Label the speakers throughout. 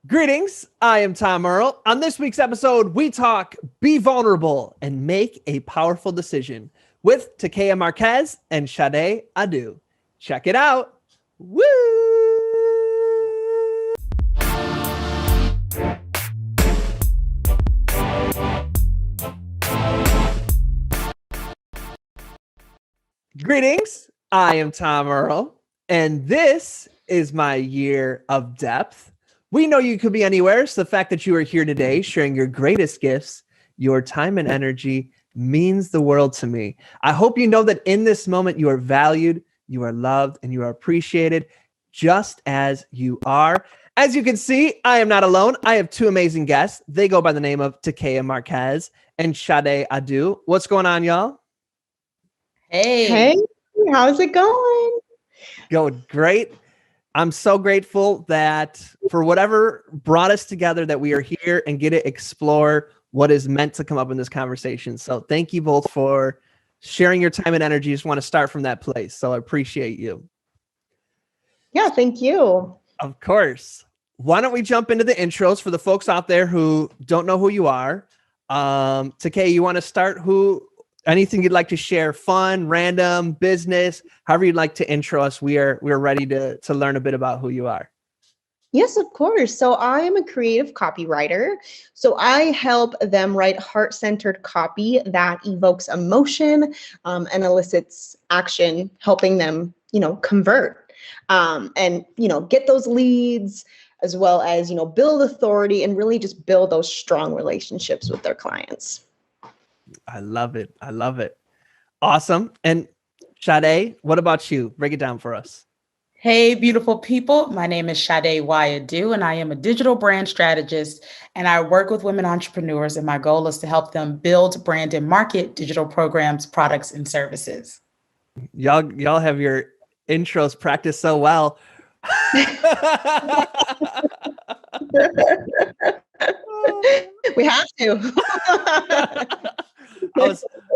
Speaker 1: Greetings, I am Tom Earl. On this week's episode, we talk Be Vulnerable and Make a Powerful Decision with Takea Marquez and Shadé Adu. Check it out. Woo! Greetings, I am Tom Earl, and this is my year of depth. We know you could be anywhere, so the fact that you are here today sharing your greatest gifts, your time and energy means the world to me. I hope you know that in this moment you are valued, you are loved, and you are appreciated just as you are. As you can see, I am not alone. I have two amazing guests. They go by the name of Takea Marquez and Shadé Adu. What's going on, y'all?
Speaker 2: Hey,
Speaker 3: how's it going?
Speaker 1: Going great. I'm so grateful that for whatever brought us together, that we are here and get to explore what is meant to come up in this conversation. So thank you both for sharing your time and energy. Just want to start from that place. So I appreciate you.
Speaker 3: Yeah, thank you.
Speaker 1: Of course. Why don't we jump into the intros for the folks out there who don't know who you are? Takei, you want to start? Anything you'd like to share? Fun, random, business, however you'd like to intro us. We're ready to learn a bit about who you are.
Speaker 3: Yes, of course. So I am a creative copywriter. So I help them write heart-centered copy that evokes emotion and elicits action, helping them, convert and, get those leads, as well as, build authority and really just build those strong relationships with their clients.
Speaker 1: I love it. I love it. Awesome. And Shadé, what about you? Break it down for us.
Speaker 2: Hey, beautiful people. My name is Shadé Adu, and I am a digital brand strategist, and I work with women entrepreneurs, and my goal is to help them build, brand, and market digital programs, products, and services.
Speaker 1: Y'all have your intros practiced so well.
Speaker 3: We have to.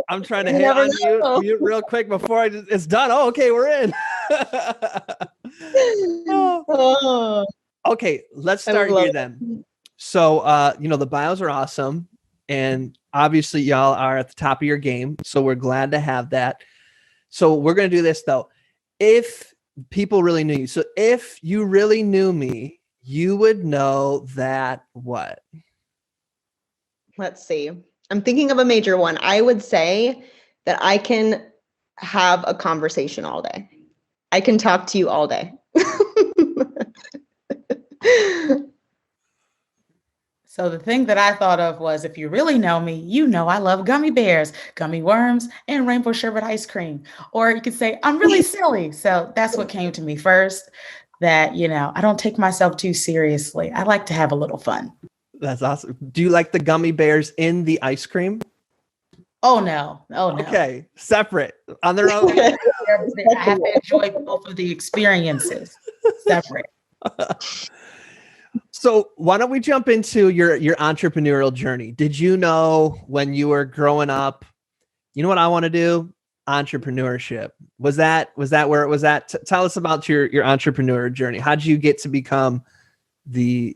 Speaker 1: I'm trying to hit on you real quick before it's done. Oh, okay, we're in. Okay, let's start here then. So, the bios are awesome, and obviously y'all are at the top of your game. So we're glad to have that. So we're gonna do this though. If people really knew you, so if you really knew me, you would know that what?
Speaker 3: Let's see. I'm thinking of a major one. I would say that I can have a conversation all day. I can talk to you all day.
Speaker 2: So the thing that I thought of was, if you really know me, you know I love gummy bears, gummy worms, and rainbow sherbet ice cream. Or you could say, I'm really silly. So that's what came to me first, that, I don't take myself too seriously. I like to have a little fun.
Speaker 1: That's awesome. Do you like the gummy bears in the ice cream?
Speaker 2: Oh, no.
Speaker 1: Okay. Separate on their own.
Speaker 2: I have to enjoy both of the experiences separate.
Speaker 1: So why don't we jump into your entrepreneurial journey? Did you know when you were growing up, you know what I want to do? Entrepreneurship. Was that where it was at? Tell us about your entrepreneur journey. How did you get to become the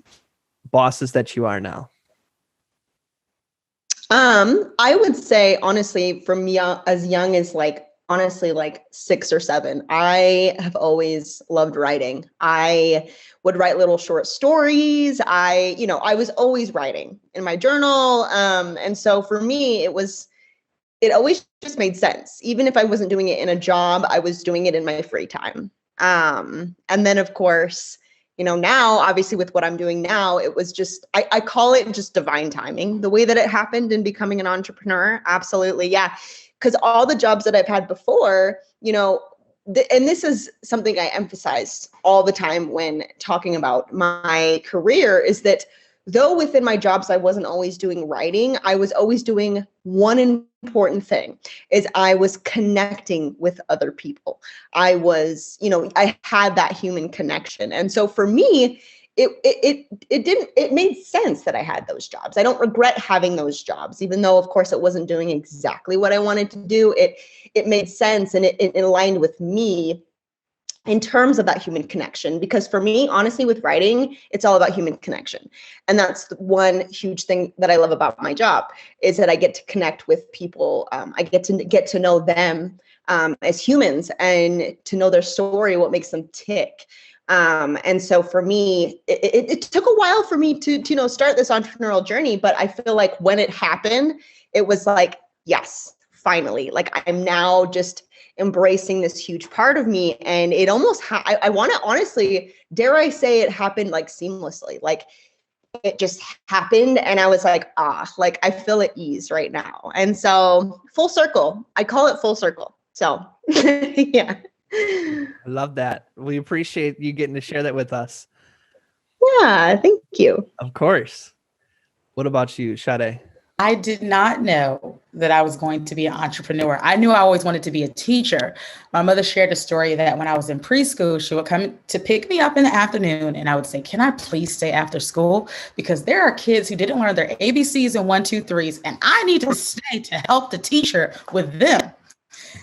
Speaker 1: bosses that you are now?
Speaker 3: I would say, honestly, from as young as like 6 or 7, I have always loved writing. I would write little short stories. I was always writing in my journal. And so for me, it always just made sense. Even if I wasn't doing it in a job, I was doing it in my free time. And then of course, now obviously with what I'm doing now, it was just, I call it just divine timing, the way that it happened in becoming an entrepreneur. Absolutely. Yeah. Because all the jobs that I've had before, and this is something I emphasize all the time when talking about my career, is that though within my jobs, I wasn't always doing writing, I was always doing one important thing, is I was connecting with other people. I was, I had that human connection. And so for me, it made sense that I had those jobs. I don't regret having those jobs, even though of course it wasn't doing exactly what I wanted to do. It made sense, and it aligned with me. in terms of that human connection. Because for me, honestly, with writing, it's all about human connection. And that's one huge thing that I love about my job, is that I get to connect with people. I get to know them as humans, and to know their story, what makes them tick. And so for me, it took a while for me to start this entrepreneurial journey, but I feel like when it happened, it was like, yes, finally, like I'm now just embracing this huge part of me. And it almost, I want to honestly, dare I say, it happened like seamlessly. Like it just happened. And I was like, like I feel at ease right now. And so full circle, I call it full circle. So yeah.
Speaker 1: I love that. We appreciate you getting to share that with us.
Speaker 3: Yeah, thank you.
Speaker 1: Of course. What about you, Shadé?
Speaker 2: I did not know that I was going to be an entrepreneur. I knew I always wanted to be a teacher. My mother shared a story that when I was in preschool, she would come to pick me up in the afternoon, and I would say, can I please stay after school? Because there are kids who didn't learn their ABCs and 1, 2, 3s, and I need to stay to help the teacher with them.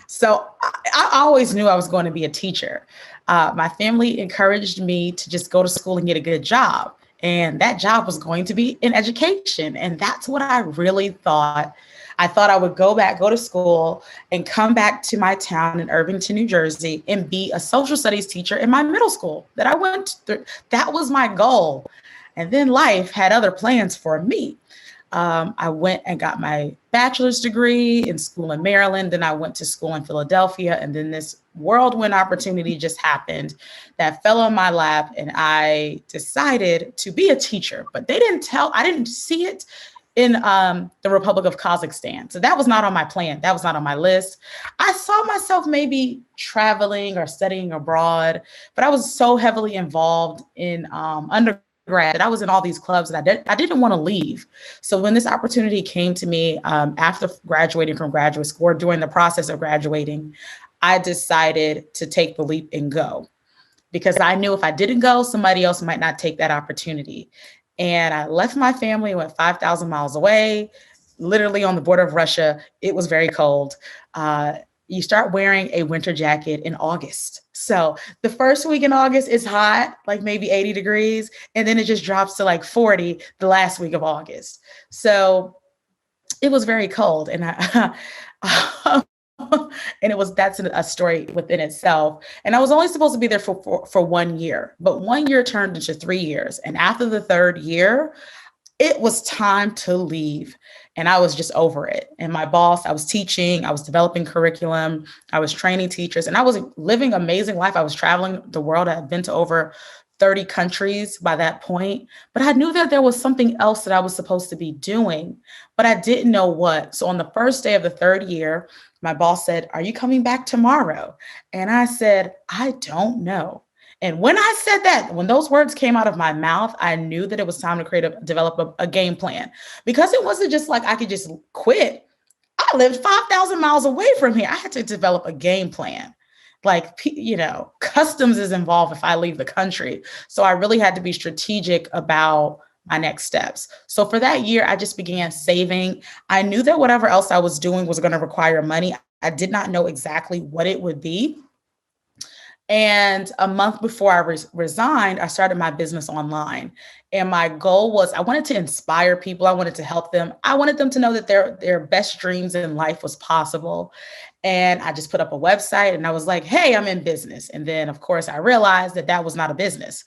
Speaker 2: So I always knew I was going to be a teacher. My family encouraged me to just go to school and get a good job. And that job was going to be in education. And that's what I really thought. I thought I would go to school and come back to my town in Irvington, New Jersey, and be a social studies teacher in my middle school that I went through. That was my goal. And then life had other plans for me. I went and got my bachelor's degree in school in Maryland. Then I went to school in Philadelphia. And then this whirlwind opportunity just happened that fell on my lap. And I decided to be a teacher, but I didn't see it in the Republic of Kazakhstan. So that was not on my plan. That was not on my list. I saw myself maybe traveling or studying abroad, but I was so heavily involved in undergrad. I was in all these clubs that I didn't want to leave. So when this opportunity came to me after graduating from graduate school, or during the process of graduating, I decided to take the leap and go, because I knew if I didn't go, somebody else might not take that opportunity. And I left my family, went 5,000 miles away, literally on the border of Russia. It was very cold. You start wearing a winter jacket in August. So the first week in August is hot, like maybe 80 degrees. And then it just drops to like 40 the last week of August. So it was very cold. And that's a story within itself. And I was only supposed to be there for 1 year, but 1 year turned into 3 years. And after the third year, it was time to leave. And I was just over it. And my boss, I was teaching, I was developing curriculum, I was training teachers, and I was living an amazing life. I was traveling the world. I had been to over 30 countries by that point, but I knew that there was something else that I was supposed to be doing, but I didn't know what. So on the first day of the third year, my boss said, "Are you coming back tomorrow?" And I said, "I don't know." And when I said that, when those words came out of my mouth, I knew that it was time to develop a game plan, because it wasn't just like I could just quit. I lived 5,000 miles away from here. I had to develop a game plan. Like, customs is involved if I leave the country. So I really had to be strategic about my next steps. So for that year, I just began saving. I knew that whatever else I was doing was going to require money. I did not know exactly what it would be. And a month before I resigned, I started my business online. And my goal was, I wanted to inspire people. I wanted to help them. I wanted them to know that their best dreams in life was possible. And I just put up a website and I was like, hey, I'm in business. And then, of course, I realized that was not a business.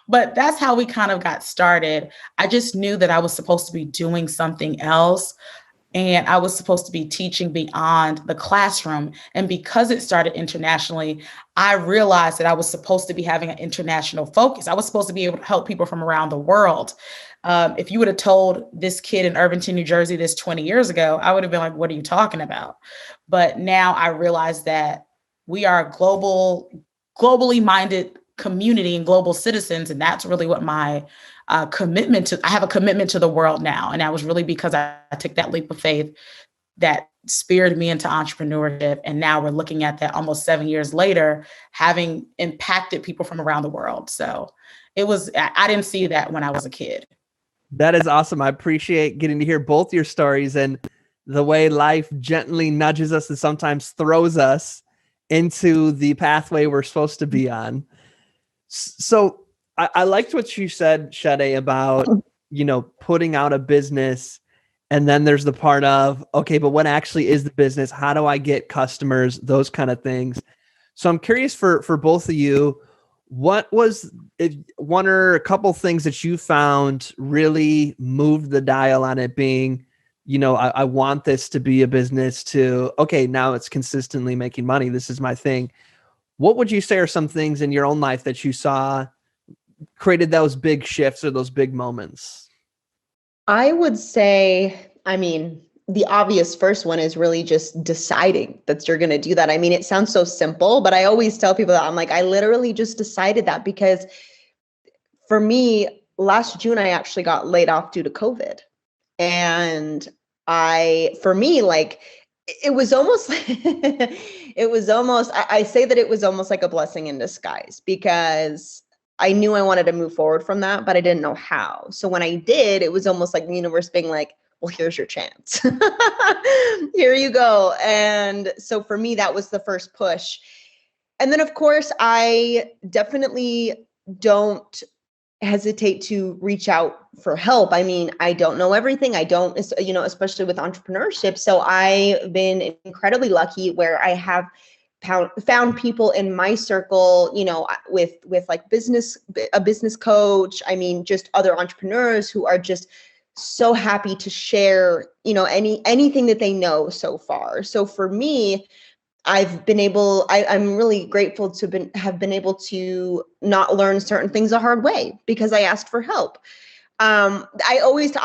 Speaker 2: But that's how we kind of got started. I just knew that I was supposed to be doing something else. And I was supposed to be teaching beyond the classroom. And because it started internationally, I realized that I was supposed to be having an international focus. I was supposed to be able to help people from around the world. If you would have told this kid in Irvington, New Jersey, this 20 years ago, I would have been like, what are you talking about? But now I realize that we are a globally minded community and global citizens. And that's really what my I have a commitment to the world now. And that was really because I took that leap of faith that speared me into entrepreneurship. And now we're looking at that almost 7 years later, having impacted people from around the world. So I didn't see that when I was a kid.
Speaker 1: That is awesome. I appreciate getting to hear both your stories and the way life gently nudges us and sometimes throws us into the pathway we're supposed to be on. So I liked what you said, Shadé, about, putting out a business. And then there's the part of, okay, but what actually is the business? How do I get customers? Those kind of things. So I'm curious for both of you, what was one or a couple things that you found really moved the dial on it being, I want this to be a business to, okay, now it's consistently making money. This is my thing. What would you say are some things in your own life that you saw created those big shifts or those big moments?
Speaker 3: I would say, the obvious first one is really just deciding that you're going to do that. It sounds so simple, but I always tell people that I literally just decided that, because for me, last June, I actually got laid off due to COVID. And it was almost, I say that it was almost like a blessing in disguise, because I knew I wanted to move forward from that, but I didn't know how. So when I did, it was almost like the universe being like, well, here's your chance. Here you go. And so for me, that was the first push. And then, of course, I definitely don't hesitate to reach out for help. I don't know everything. I don't, especially with entrepreneurship. So I've been incredibly lucky where I have found people in my circle, with like a business coach. Just other entrepreneurs who are just so happy to share, anything that they know so far. So for me, I'm really grateful to have been able to not learn certain things the hard way because I asked for help. I'm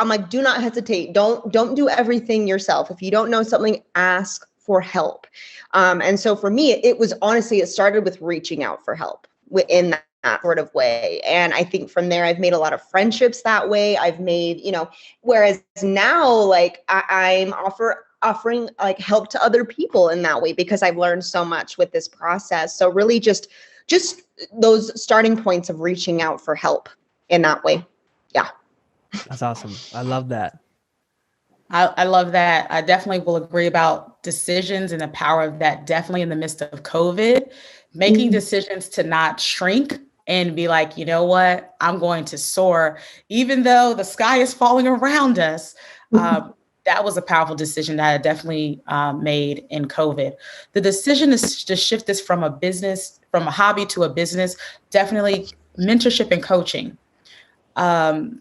Speaker 3: like, do not hesitate. Don't do everything yourself. If you don't know something, ask for help. And so for me, it started with reaching out for help in that sort of way. And I think from there, I've made a lot of friendships that way. I've made, whereas now, like I'm offering like help to other people in that way because I've learned so much with this process. So really just those starting points of reaching out for help in that way. Yeah.
Speaker 1: That's awesome. I love that.
Speaker 2: I love that. I definitely will agree about decisions and the power of that. Definitely in the midst of COVID, making decisions to not shrink and be like, you know what, I'm going to soar, even though the sky is falling around us. That was a powerful decision that I definitely made in COVID. The decision is to shift this from a hobby to a business, definitely mentorship and coaching. I'm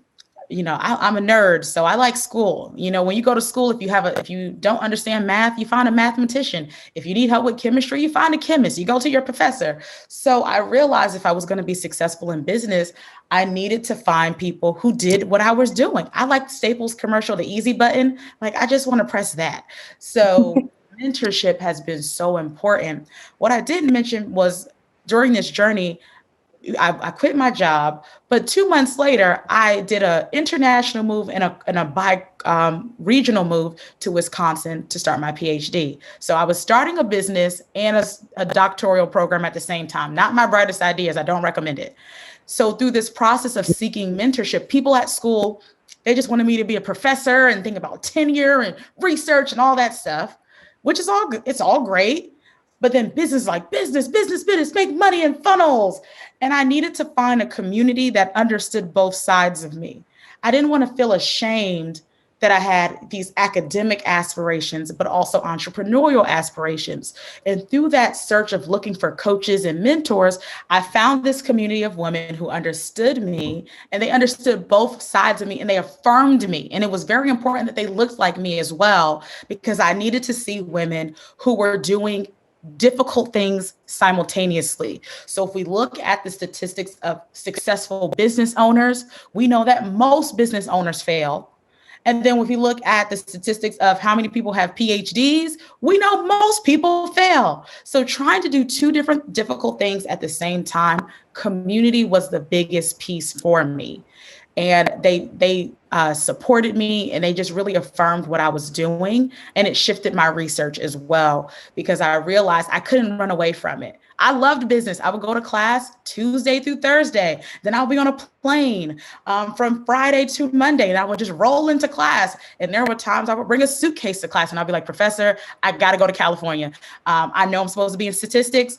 Speaker 2: a nerd, so I like school. When you go to school, if you don't understand math, you find a mathematician. If you need help with chemistry, you find a chemist. You go to your professor. So I realized if I was going to be successful in business, I needed to find people who did what I was doing. I like Staples commercial, the easy button. Like, I just want to press that. So mentorship has been so important. What I didn't mention was during this journey, I quit my job, but 2 months later, I did an international move and a regional move to Wisconsin to start my PhD. So I was starting a business and a doctoral program at the same time. Not my brightest ideas. I don't recommend it. So through this process of seeking mentorship, people at school, they just wanted me to be a professor and think about tenure and research and all that stuff, which is it's all great. But then business, make money in funnels. And I needed to find a community that understood both sides of me. I didn't want to feel ashamed that I had these academic aspirations, but also entrepreneurial aspirations. And through that search of looking for coaches and mentors, I found this community of women who understood me, and they understood both sides of me, and they affirmed me. And it was very important that they looked like me as well, because I needed to see women who were doing difficult things simultaneously. So if we look at the statistics of successful business owners, we know that most business owners fail. And then if we look at the statistics of how many people have PhDs, we know most people fail. So trying to do two different difficult things at the same time, community was the biggest piece for me. And they supported me, and they just really affirmed what I was doing. And it shifted my research as well, because I realized I couldn't run away from it. I loved business. I would go to class Tuesday through Thursday. Then I'll be on a plane from Friday to Monday, and I would just roll into class. And there were times I would bring a suitcase to class, and I'd be like, Professor, I got to go to California. I know I'm supposed to be in statistics,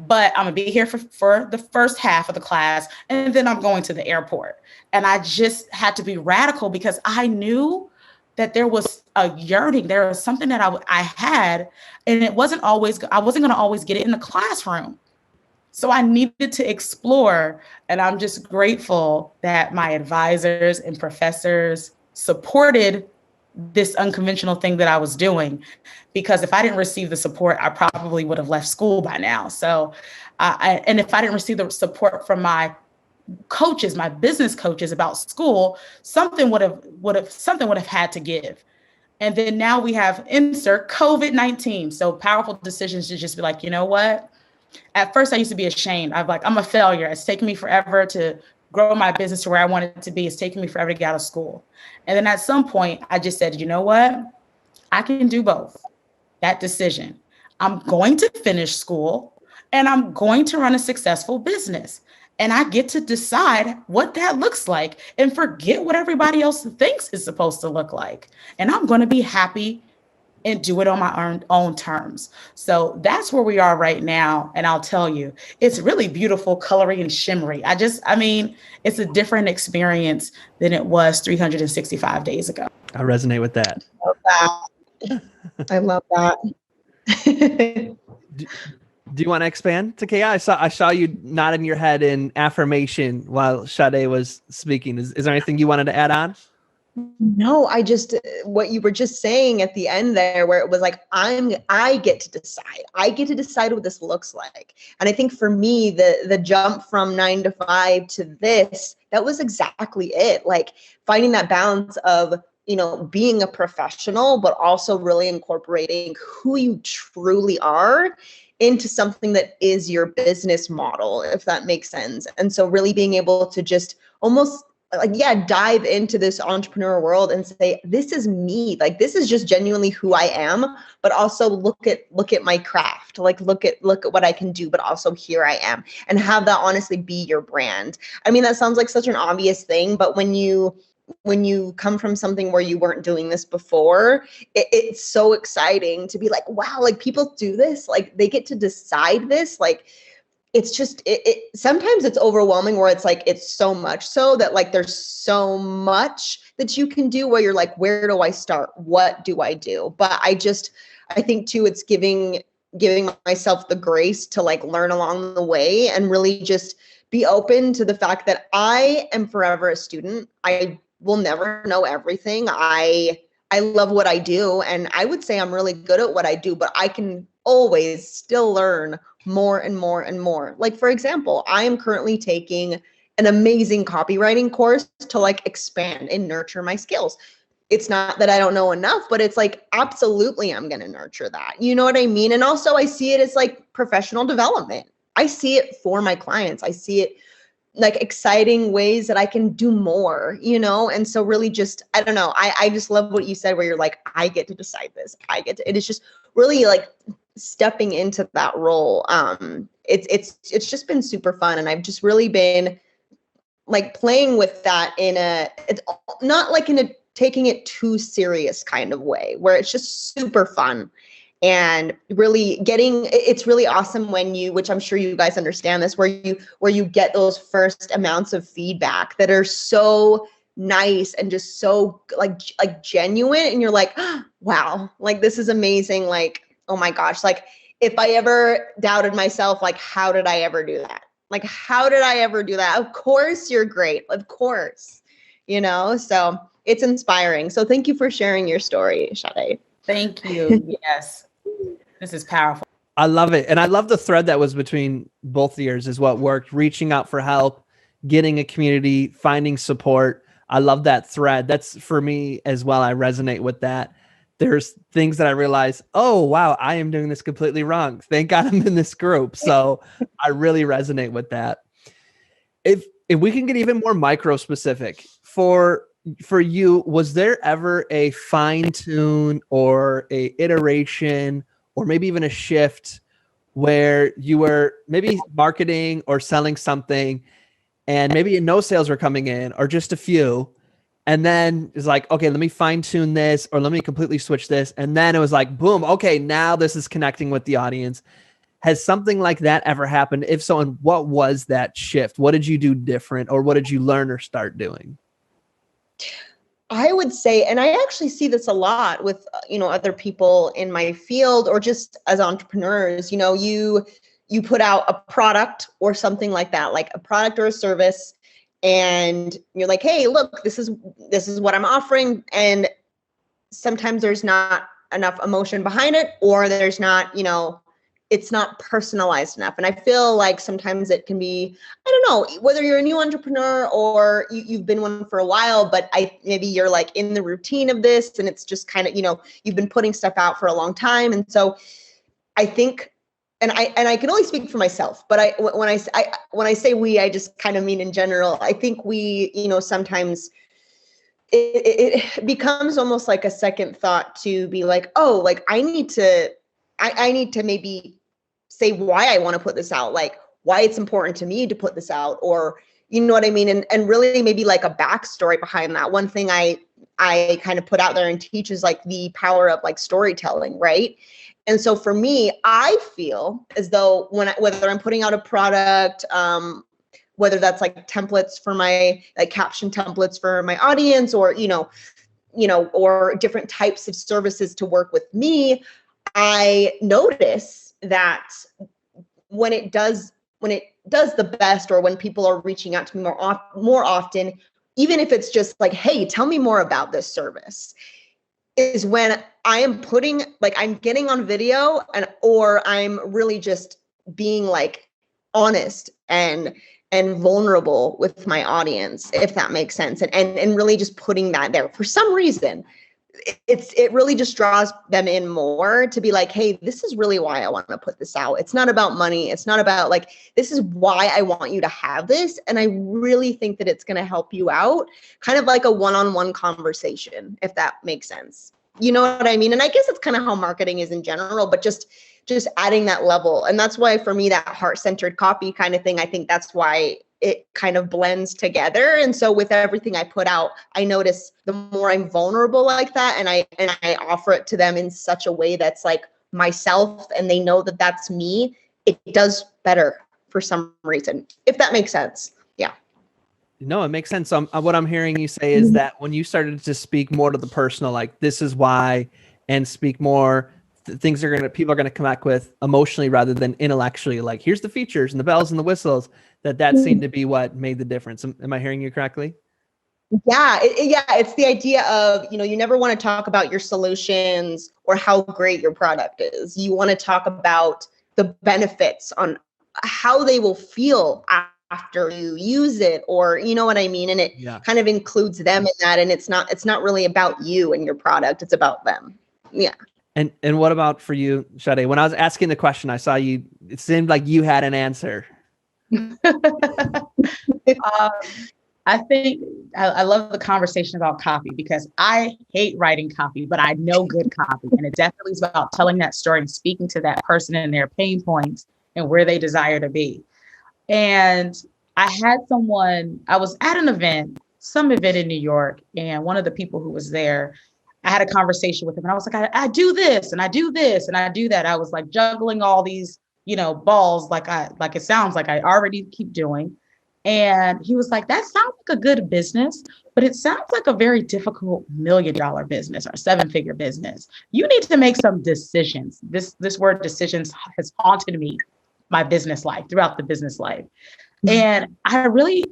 Speaker 2: but I'm gonna be here for the first half of the class, and then I'm going to the airport. And I just had to be radical because I knew that there was a yearning, there was something that I had, and I wasn't gonna always get it in the classroom. So I needed to explore, and I'm just grateful that my advisors and professors supported this unconventional thing that I was doing, because if I didn't receive the support, I probably would have left school by now. So, and if I didn't receive the support from my coaches, my business coaches about school, something would have had to give. And then now we have insert COVID-19. So powerful decisions to just be like, you know what? At first I used to be ashamed. I'm a failure. It's taken me forever to grow my business to where I want it to be. It's taken me forever to get out of school. And then at some point I just said, you know what? I can do both. That decision. I'm going to finish school and I'm going to run a successful business. And I get to decide what that looks like and forget what everybody else thinks is supposed to look like. And I'm going to be happy and do it on my own terms. So that's where we are right now. And I'll tell you, it's really beautiful, colory and shimmery. It's a different experience than it was 365 days ago.
Speaker 1: I resonate with that.
Speaker 3: I love that.
Speaker 1: Do you want to expand, Takea? I saw you nodding your head in affirmation while Shadé was speaking. Is there anything you wanted to add on?
Speaker 3: No, what you were just saying at the end there, where it was like, I get to decide. I get to decide what this looks like. And I think for me, the jump from 9 to 5 to this, that was exactly it. Like finding that balance of, being a professional, but also really incorporating who you truly are into something that is your business model, if that makes sense. And so really being able to just almost dive into this entrepreneur world and say, this is me. Like, this is just genuinely who I am, but also look at my craft, like look at what I can do, but also here I am, and have that honestly be your brand. I mean, that sounds like such an obvious thing, but when you come from something where you weren't doing this before, it's so exciting to be like, wow, like people do this, like they get to decide this. Like, it's just, sometimes it's overwhelming where it's like, it's so much so that like, there's so much that you can do where you're like, where do I start? What do I do? But I think too, it's giving myself the grace to like learn along the way and really just be open to the fact that I am forever a student. I will never know everything. I love what I do. And I would say I'm really good at what I do, but I can always still learn more and more and more. Like, for example, I am currently taking an amazing copywriting course to like expand and nurture my skills. It's not that I don't know enough, but it's like, absolutely, I'm going to nurture that. You know what I mean? And also I see it as like professional development. I see it for my clients. I see it like exciting ways that I can do more, And so really just, I don't know. I just love what you said, where you're like, I get to decide this. It is just really like stepping into that role. It's just been super fun. And I've just really been like playing with that it's not like in a taking it too serious kind of way, where it's just super fun. And really it's really awesome when which I'm sure you guys understand this, where you get those first amounts of feedback that are so nice and just so like genuine. And you're like, oh, wow, like this is amazing. Like, oh my gosh, like if I ever doubted myself, like, how did I ever do that? Like, how did I ever do that? Of course you're great. Of course, so it's inspiring. So thank you for sharing your story, Shadé.
Speaker 2: Thank you. Yes. This is powerful.
Speaker 1: I love it. And I love the thread that was between both years is what worked, reaching out for help, getting a community, finding support. I love that thread. That's for me as well. I resonate with that. There's things that I realize, oh, wow, I am doing this completely wrong. Thank God I'm in this group. So I really resonate with that. If we can get even more micro specific for you, was there ever a fine tune or a iteration or maybe even a shift where you were maybe marketing or selling something and maybe no sales were coming in or just a few. And then it's like, okay, let me fine tune this or let me completely switch this. And then it was like, boom, okay, now this is connecting with the audience. Has something like that ever happened? If so, and what was that shift? What did you do different or what did you learn or start doing?
Speaker 3: I would say, and I actually see this a lot with, other people in my field or just as entrepreneurs, you put out a product or something like that, like a product or a service, and you're like, hey, look, this is what I'm offering. And sometimes there's not enough emotion behind it, or there's not, it's not personalized enough. And I feel like sometimes it can be, I don't know, whether you're a new entrepreneur or you've been one for a while, but maybe you're like in the routine of this and it's just kind of, you've been putting stuff out for a long time. And so I think, and I can only speak for myself, but when I say we, I just kind of mean in general. I think we, sometimes it becomes almost like a second thought to be like, oh, like I need to maybe say why I want to put this out, like why it's important to me to put this out, or you know what I mean? And really maybe like a backstory behind that. One thing I kind of put out there and teach is like the power of like storytelling, right? And so for me, I feel as though whether I'm putting out a product, whether that's like templates for my like caption templates for my audience, or or different types of services to work with me, I notice that when it does the best, or when people are reaching out to me more often, even if it's just like, hey, tell me more about this service, is when I am I'm getting on video or I'm really just being like honest and vulnerable with my audience, if that makes sense. And really just putting that there. For some reason, it really just draws them in more to be like, hey, this is really why I want to put this out. It's not about money. It's not about like, this is why I want you to have this. And I really think that it's going to help you out, kind of like a one-on-one conversation, if that makes sense. You know what I mean? And I guess it's kind of how marketing is in general, but just adding that level. And that's why for me, that heart-centered copy kind of thing, I think that's why it kind of blends together. And so with everything I put out, I notice the more I'm vulnerable like that, and I offer it to them in such a way that's like myself, and they know that that's me, it does better for some reason, if that makes sense. Yeah.
Speaker 1: No, it makes sense. So what I'm hearing you say is that when you started to speak more to the personal, like this is why, and speak more, people are going to come back with emotionally rather than intellectually, like here's the features and the bells and the whistles, that seemed to be what made the difference. Am I hearing you correctly?
Speaker 3: Yeah. It's the idea of, you never want to talk about your solutions or how great your product is. You want to talk about the benefits on how they will feel after you use it, or you know what I mean? And it kind of includes them in that. And it's not really about you and your product. It's about them. Yeah.
Speaker 1: And what about for you, Shadé? When I was asking the question, I saw you, it seemed like you had an answer.
Speaker 2: I think I love the conversation about copy, because I hate writing copy, but I know good copy. And it definitely is about telling that story and speaking to that person and their pain points and where they desire to be. And I was at some event in New York, and one of the people who was there, I had a conversation with him, and I was like, I do this and I do this and I do that. I was like juggling all these, balls, like it sounds like I already keep doing. And he was like, that sounds like a good business, but it sounds like a very difficult $1 million business or 7-figure business. You need to make some decisions. This word decisions has haunted me, my business life, throughout the business life. And I really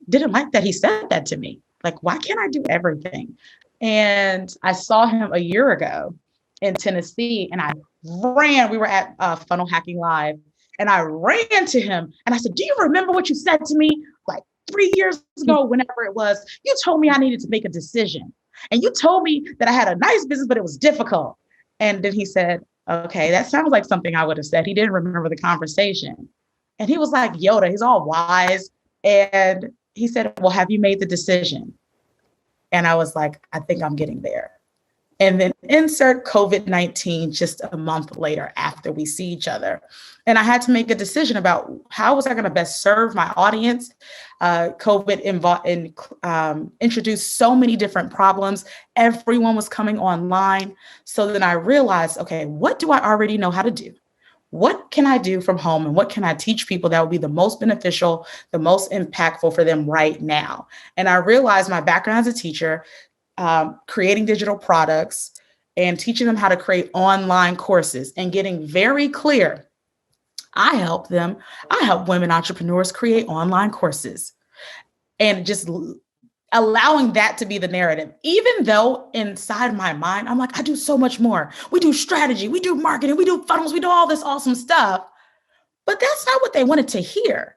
Speaker 2: didn't like that he said that to me. Like, why can't I do everything? And I saw him a year ago in Tennessee, and we were at Funnel Hacking Live, and I ran to him and I said, do you remember what you said to me like 3 years ago, whenever it was? You told me I needed to make a decision, and you told me that I had a nice business, but it was difficult. And then he said, okay, that sounds like something I would have said. He didn't remember the conversation. And he was like Yoda, he's all wise. And he said, well, have you made the decision? And I was like, I think I'm getting there. And then insert COVID-19 just a month later after we see each other. And I had to make a decision about how was I going to best serve my audience. COVID introduced so many different problems. Everyone was coming online. So then I realized, okay, what do I already know how to do? What can I do from home, and what can I teach people that will be the most beneficial, the most impactful for them right now? And I realized my background as a teacher, creating digital products and teaching them how to create online courses and getting very clear. I help women entrepreneurs create online courses, and just allowing that to be the narrative, even though inside my mind, I'm like, I do so much more. We do strategy, we do marketing, we do funnels, we do all this awesome stuff. But that's not what they wanted to hear.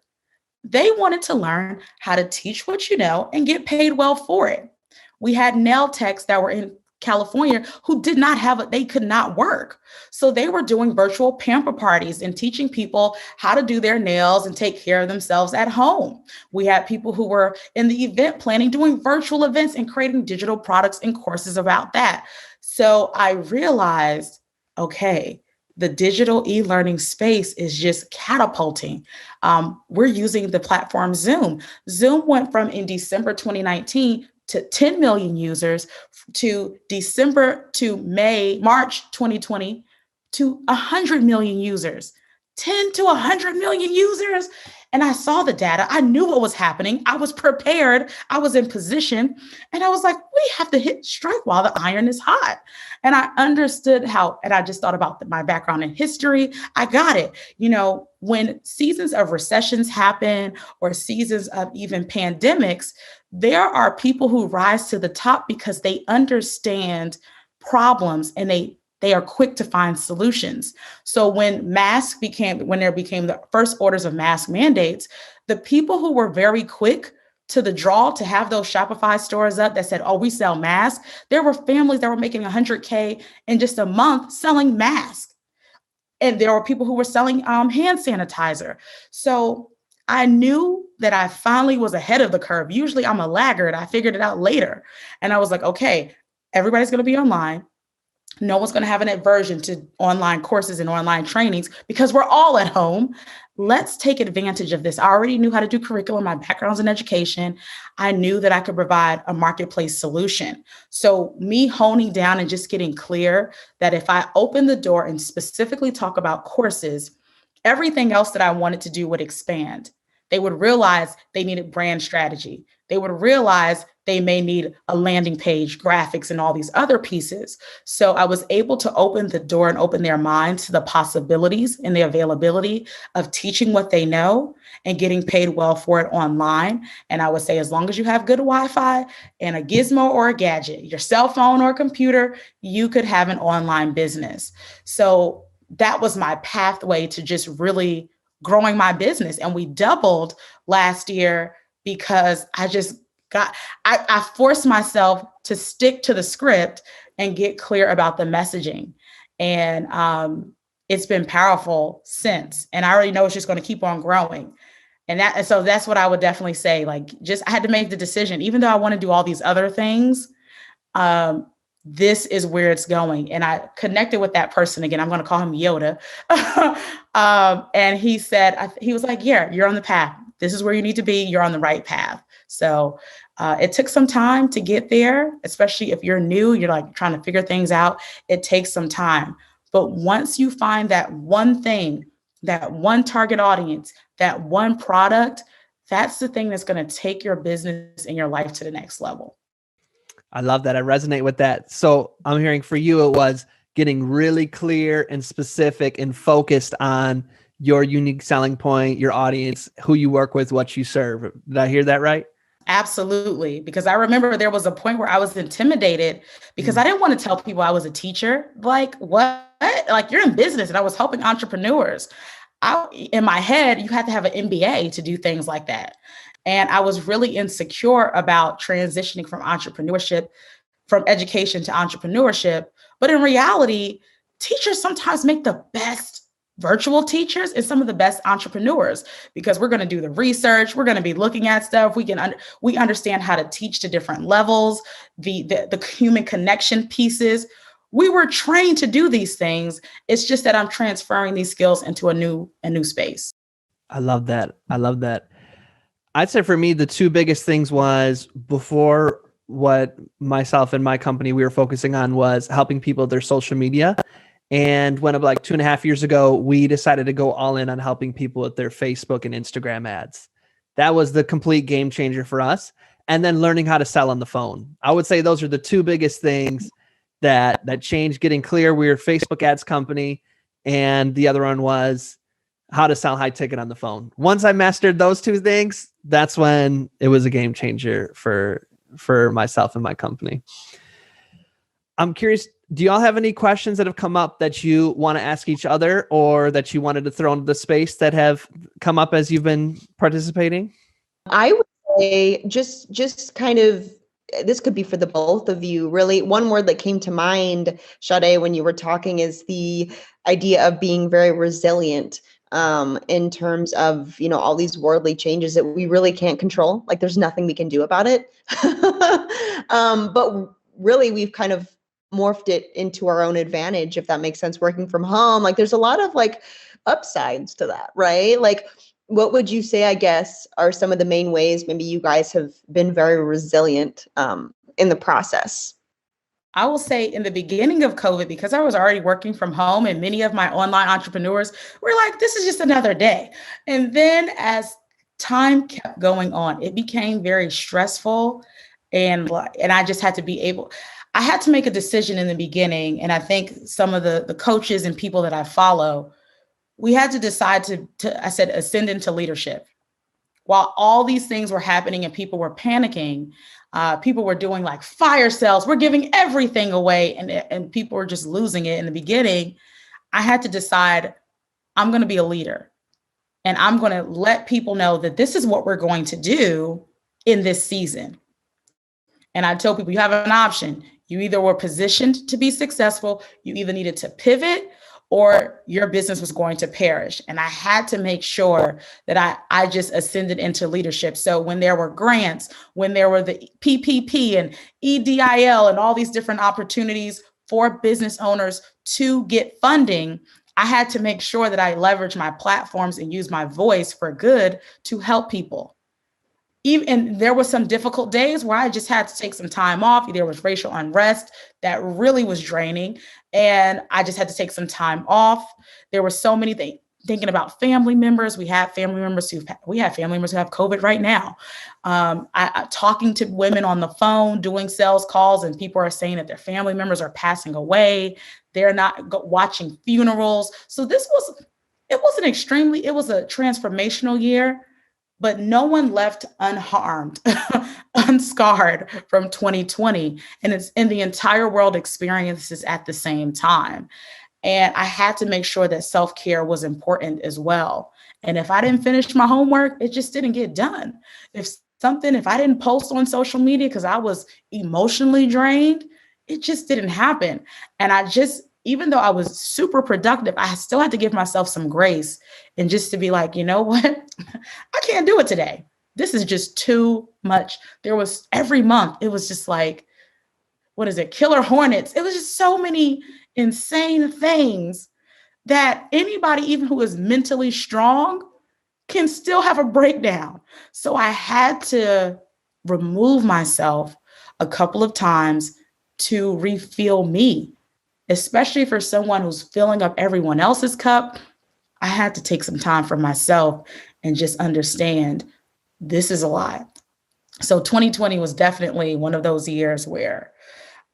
Speaker 2: They wanted to learn how to teach what you know and get paid well for it. We had nail techs that were in California who did not have they could not work. So they were doing virtual pamper parties and teaching people how to do their nails and take care of themselves at home. We had people who were in the event planning, doing virtual events and creating digital products and courses about that. So I realized, okay, the digital e-learning space is just catapulting. We're using the platform Zoom. Zoom went from in December 2019 to 10 million users to March 2020 to 100 million users, 10 to 100 million users. And I saw the data. I knew what was happening. I was prepared. I was in position. And I was like, we have to strike while the iron is hot. And I understood how, and I just thought about my background in history. I got it. You know, when seasons of recessions happen or seasons of even pandemics, there are people who rise to the top because they understand problems and they are quick to find solutions. So when there became the first orders of mask mandates, the people who were very quick to the draw to have those Shopify stores up that said, oh, we sell masks. There were families that were making $100K in just a month selling masks. And there were people who were selling hand sanitizer. So I knew that I finally was ahead of the curve. Usually I'm a laggard. I figured it out later. And I was like, okay, everybody's going to be online. No one's going to have an aversion to online courses and online trainings because we're all at home. Let's take advantage of this. I already knew how to do curriculum. My background's in education. I knew that I could provide a marketplace solution. So me honing down and just getting clear that if I open the door and specifically talk about courses, everything else that I wanted to do would expand. They would realize they needed brand strategy. They would realize they may need a landing page, graphics, and all these other pieces. So I was able to open the door and open their minds to the possibilities and the availability of teaching what they know and getting paid well for it online. And I would say, as long as you have good Wi-Fi and a gizmo or a gadget, your cell phone or computer, you could have an online business. So that was my pathway to just really growing my business. And we doubled last year because I forced myself to stick to the script and get clear about the messaging. And it's been powerful since. And I already know it's just going to keep on growing. And so that's what I would definitely say. Like, I had to make the decision, even though I want to do all these other things, this is where it's going. And I connected with that person again. I'm going to call him Yoda. And he said, he was like, yeah, you're on the path. This is where you need to be. You're on the right path. So it took some time to get there, especially if you're new, you're like trying to figure things out. It takes some time. But once you find that one thing, that one target audience, that one product, that's the thing that's going to take your business and your life to the next level.
Speaker 1: I love that. I resonate with that. So I'm hearing for you, it was getting really clear and specific and focused on your unique selling point, your audience, who you work with, what you serve. Did I hear that right?
Speaker 2: Absolutely. Because I remember there was a point where I was intimidated because I didn't want to tell people I was a teacher. Like, what? Like, you're in business. And I was helping entrepreneurs. In my head, you had to have an MBA to do things like that. And I was really insecure about transitioning from education to entrepreneurship. But in reality, teachers sometimes make the best virtual teachers and some of the best entrepreneurs, because we're going to do the research. We're going to be looking at stuff. We understand how to teach to different levels, the human connection pieces. We were trained to do these things. It's just that I'm transferring these skills into a new space.
Speaker 1: I love that. I'd say for me, the two biggest things was before, what myself and my company, we were focusing on was helping people with their social media. And when like 2.5 years ago, we decided to go all in on helping people with their Facebook and Instagram ads. That was the complete game changer for us. And then learning how to sell on the phone. I would say those are the two biggest things that changed. Getting clear, we were a Facebook ads company. And the other one was how to sell high ticket on the phone. Once I mastered those two things, that's when it was a game changer for myself and my company. I'm curious, do y'all have any questions that have come up that you want to ask each other, or that you wanted to throw into the space that have come up as you've been participating?
Speaker 3: I would say just kind of, this could be for the both of you, really. One word that came to mind, Shadé, when you were talking, is the idea of being very resilient. In terms of, all these worldly changes that we really can't control. Like, there's nothing we can do about it. But really, we've kind of morphed it into our own advantage, if that makes sense, working from home. Like, there's a lot of upsides to that, right? Like, what would you say, I guess, are some of the main ways maybe you guys have been very resilient in the process?
Speaker 2: I will say in the beginning of COVID, because I was already working from home and many of my online entrepreneurs were like, this is just another day. And then as time kept going on, it became very stressful. And I just had to I had to make a decision in the beginning. And I think some of the coaches and people that I follow, we had to decide to ascend into leadership. While all these things were happening and people were panicking, people were doing like fire sales. We're giving everything away, and people were just losing it in the beginning. I had to decide, I'm going to be a leader, and I'm going to let people know that this is what we're going to do in this season. And I told people, you have an option. You either were positioned to be successful, you either needed to pivot, or your business was going to perish. And I had to make sure that I just ascended into leadership. So when there were grants, when there were the PPP and EDIL and all these different opportunities for business owners to get funding, I had to make sure that I leverage my platforms and use my voice for good to help people. And there were some difficult days where I just had to take some time off. There was racial unrest that really was draining, and I just had to take some time off. There were so many things, thinking about family members. We have family members who have COVID right now. I talking to women on the phone, doing sales calls, and people are saying that their family members are passing away. They're not watching funerals. So it was a transformational year. But no one left unharmed, unscarred from 2020. And the entire world experiences at the same time. And I had to make sure that self-care was important as well. And if I didn't finish my homework, it just didn't get done. If I didn't post on social media because I was emotionally drained, it just didn't happen. And even though I was super productive, I still had to give myself some grace, and just to be like, you know what? I can't do it today. This is just too much. Every month, it was just like, what is it? Killer hornets. It was just so many insane things that anybody, even who is mentally strong, can still have a breakdown. So I had to remove myself a couple of times to refuel me. Especially for someone who's filling up everyone else's cup, I had to take some time for myself and just understand this is a lot. So 2020 was definitely one of those years where,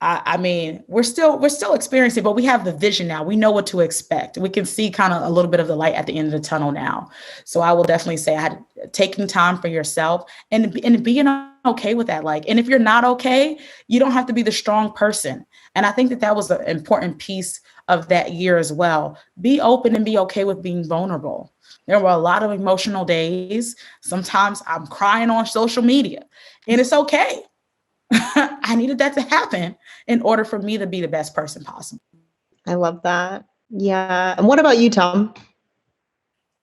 Speaker 2: we're still experiencing, but we have the vision now. We know what to expect. We can see kind of a little bit of the light at the end of the tunnel now. So I will definitely say taking time for yourself and being okay with that. And if you're not okay, you don't have to be the strong person. And I think that was an important piece of that year as well. Be open and be okay with being vulnerable. There were a lot of emotional days. Sometimes I'm crying on social media, and it's okay. I needed that to happen in order for me to be the best person possible.
Speaker 3: I love that. Yeah. And what about you, Tom?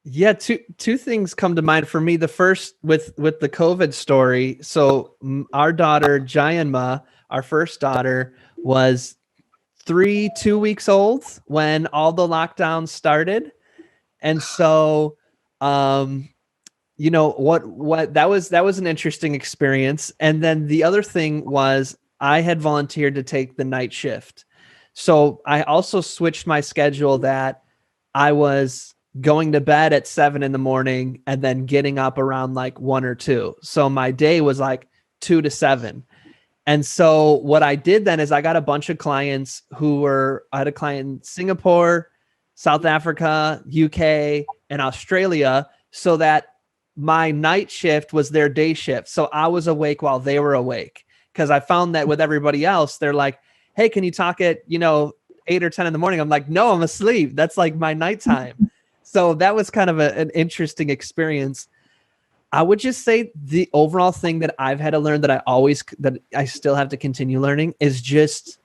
Speaker 1: Yeah, two things come to mind for me. The first with the COVID story. So our daughter Jayanma, our first daughter, was 2 weeks old when all the lockdowns started, and so what that was an interesting experience. And then the other thing was I had volunteered to take the night shift, so I also switched my schedule that I was going to bed at 7 a.m. and then getting up around like 1 or 2. So my day was like 2 to 7. And so what I did then is I got a bunch of clients I had a client in Singapore, South Africa, UK, and Australia, so that my night shift was their day shift. So I was awake while they were awake. Because I found that with everybody else, they're like, hey, can you talk at, 8 or 10 in the morning? I'm like, no, I'm asleep. That's like my nighttime. So that was kind of an interesting experience. I would just say the overall thing that I've had to learn that I still have to continue learning is just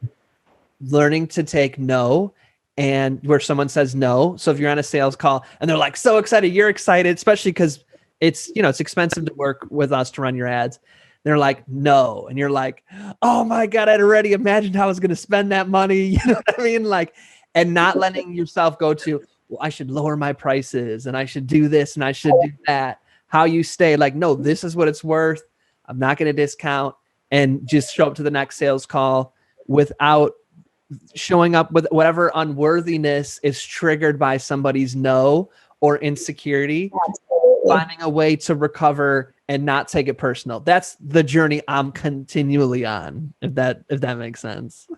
Speaker 1: learning to take no, and where someone says no. So if you're on a sales call and they're like so excited, you're excited, especially because it's expensive to work with us to run your ads. They're like, no. And you're like, oh my God, I'd already imagined how I was going to spend that money. You know what I mean? Like, and not letting yourself go to, well, I should lower my prices and I should do this and I should do that. How you stay like, no, this is what it's worth. I'm not going to discount, and just show up to the next sales call without showing up with whatever unworthiness is triggered by somebody's no or insecurity. Absolutely. Finding a way to recover and not take it personal. That's the journey I'm continually on, if that makes sense.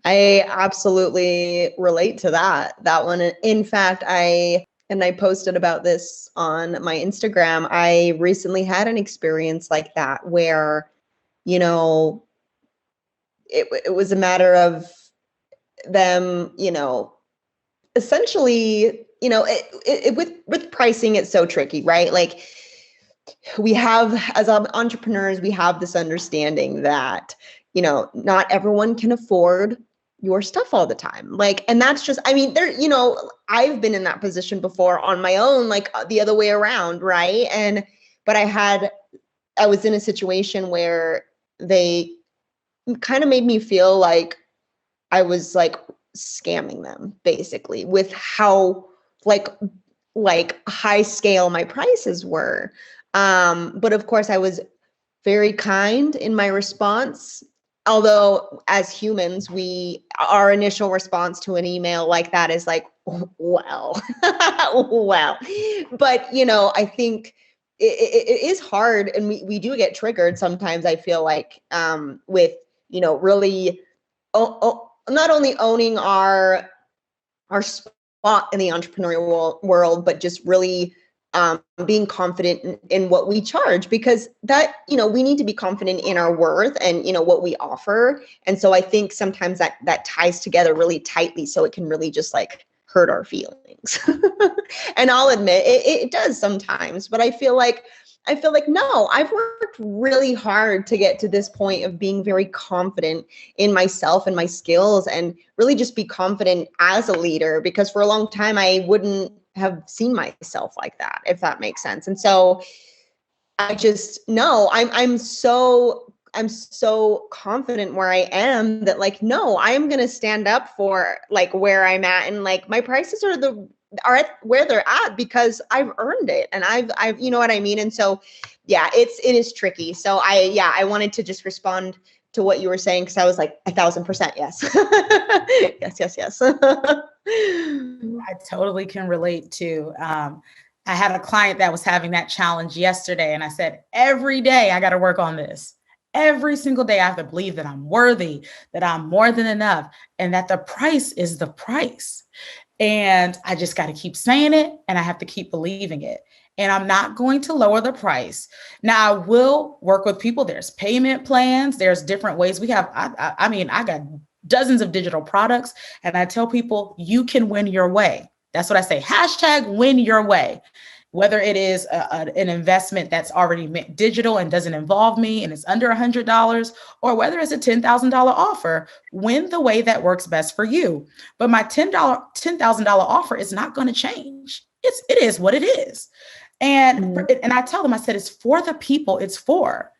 Speaker 3: I absolutely relate to that one. In fact, I posted about this on my Instagram. I recently had an experience like that where, it was a matter of them, essentially, with pricing, it's so tricky, right? Like, we have, as entrepreneurs, we have this understanding that, not everyone can afford your stuff all the time. Like, and that's just, I've been in that position before on my own, like the other way around. Right. But I was in a situation where they kind of made me feel like I was like scamming them basically with how like high scale my prices were. But of course I was very kind in my response. Although as humans, our initial response to an email like that is like, well, well, but, I think it is hard, and we do get triggered sometimes. I feel like, with, really not only owning our spot in the entrepreneurial world, but just really being confident in what we charge, because that, we need to be confident in our worth and, what we offer. And so I think sometimes that ties together really tightly, so it can really just like hurt our feelings. And I'll admit it does sometimes, but I feel like, no, I've worked really hard to get to this point of being very confident in myself and my skills, and really just be confident as a leader, because for a long time I wouldn't have seen myself like that, if that makes sense. And so I just know I'm so confident where I am that like, no, I'm going to stand up for like where I'm at, and like my prices are at where they're at because I've earned it, and I've you know what I mean? And so, yeah, it is tricky. So I wanted to just respond to what you were saying, because I was like 1,000% yes. yes.
Speaker 2: I totally can relate to. I had a client that was having that challenge yesterday, and I said, every day I got to work on this. Every single day I have to believe that I'm worthy, that I'm more than enough, and that the price is the price. And I just got to keep saying it, and I have to keep believing it. And I'm not going to lower the price. Now, I will work with people. There's payment plans. There's different ways. We have, I got dozens of digital products, and I tell people, you can win your way. That's what I say. #win your way. Whether it is an investment that's already digital and doesn't involve me and it's under $100, or whether it's a $10,000 offer, win the way that works best for you. But my $10,000 offer is not going to change. it is what it is. And I tell them, I said, it's for the people it's for.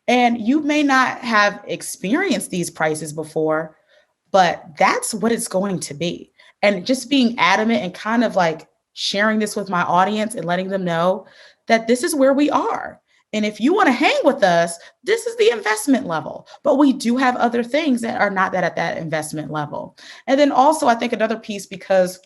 Speaker 2: And you may not have experienced these prices before, but that's what it's going to be. And just being adamant and kind of like sharing this with my audience and letting them know that this is where we are. And if you want to hang with us, this is the investment level. But we do have other things that are not that at that investment level. And then also, I think another piece, because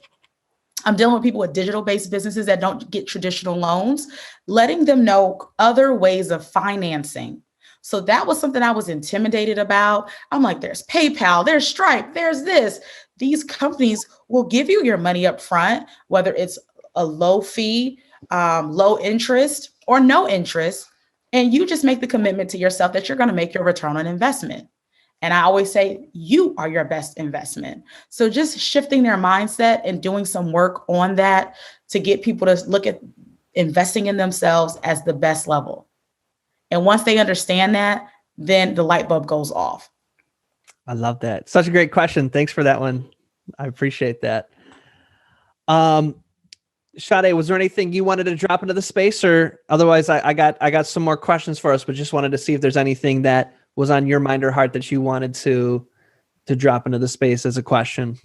Speaker 2: I'm dealing with people with digital-based businesses that don't get traditional loans, letting them know other ways of financing. So that was something I was intimidated about. I'm like, there's PayPal, there's Stripe, there's this. These companies will give you your money up front, whether it's a low fee, low interest, or no interest. And you just make the commitment to yourself that you're going to make your return on investment. And I always say, you are your best investment. So just shifting their mindset and doing some work on that to get people to look at investing in themselves as the best level. And once they understand that, then the light bulb goes off.
Speaker 1: I love that. Such a great question. Thanks for that one. I appreciate that. Shadé, was there anything you wanted to drop into the space, or otherwise I got some more questions for us, but just wanted to see if there's anything that was on your mind or heart that you wanted to drop into the space as a question.